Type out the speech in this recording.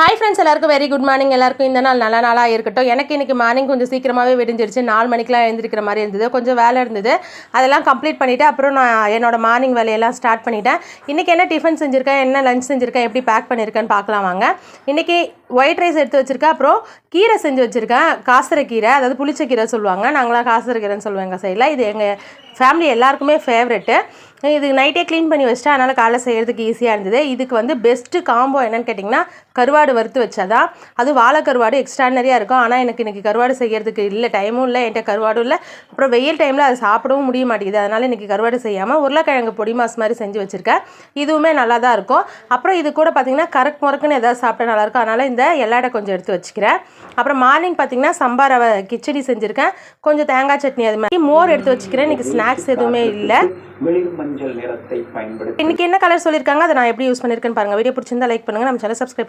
Hi friends, எல்லாருக்கும் very good morning. எல்லாருக்கும் இந்த நாள் நல்ல நாளாக இருக்கட்டும். எனக்கு இன்றைக்கி மார்னிங் கொஞ்சம் சீக்கிரமாகவே விடிஞ்சிருச்சு. 4 மணிக்கெலாம் எழுந்திருக்கிற மாதிரி இருந்தது. கொஞ்சம் வேலை இருந்தது, அதெல்லாம் கம்ப்ளீட் பண்ணிவிட்டு அப்புறம் நான் என்னோடய மார்னிங் வேலையெல்லாம் ஸ்டார்ட் பண்ணிட்டேன். இன்றைக்கி என்ன டிஃபன் செஞ்சுருக்கேன், என்ன லஞ்ச் செஞ்சுருக்கேன், எப்படி பேக் பண்ணியிருக்கேன்னு பார்க்கலாம் வாங்க. இன்றைக்கி ஒயிட் ரைஸ் எடுத்து வச்சுருக்கேன். அப்புறம் கீரை செஞ்சு வச்சுருக்கேன். காசரை கீரை, அதாவது புளிச்ச கீரை சொல்லுவாங்க. நாங்களாம் காசரை கீரைன்னு சொல்லுவோம் எங்கள் சைடில். இது எங்கள் ஃபேமிலி எல்லாருக்குமே ஃபேவரெட்டு. இது நைட்டே க்ளீன் பண்ணி வச்சுட்டா, அதனால் காலைல செய்கிறதுக்கு ஈஸியாக இருந்தது. இதுக்கு வந்து பெஸ்ட்டு காம்போ என்னென்னு கேட்டிங்கன்னா, கருவாடு வறுத்து வச்சாதான். அது வாழை கருவாடு எக்ஸ்ட்ரானரியாக இருக்கும். ஆனால் எனக்கு இன்றைக்கி கருவாடு செய்கிறதுக்கு இல்லை, டைமும் இல்லை, என்கிட்ட கருவாடும் இல்லை. அப்புறம் வெயில் டைமில் அதை சாப்பிடவும் முடிய மாட்டேங்குது. அதனால் இன்றைக்கி கருவாடு செய்யாமல் உருளைக்கிழங்கு பொடி மாஸ் மாதிரி செஞ்சு வச்சுருக்கேன். இதுவுமே நல்லா தான் இருக்கும். அப்புறம் இது கூட பார்த்திங்கன்னா கறக்கு முறக்குன்னு எதாவது சாப்பிட்டா நல்லாயிருக்கும். அதனால் இந்த எல்லாடை கொஞ்சம் எடுத்து வச்சுக்கிறேன். அப்புறம் மார்னிங் பார்த்திங்கன்னா சம்பார் ரவை கிச்சடி செஞ்சுருக்கேன். கொஞ்சம் தேங்காய் சட்னி, அது மாதிரி மோர் எடுத்து வச்சுக்கிறேன். இன்றைக்கி ஸ்நாக்ஸ் எதுவுமே இல்லை. மஞ்சள் நிறத்தை பயன்படுத்தி இன்னைக்கு என்ன கலர் சொல்லியிருக்காங்க, அதை நான் எப்படி யூஸ் பண்ணியிருக்கேன்னு பாருங்கள். வீடியோ பிடிச்சிருந்தா லைக் பண்ணுங்கள், நம்ம சேனல் சப்ஸ்கிரைப் பண்ணுங்கள்.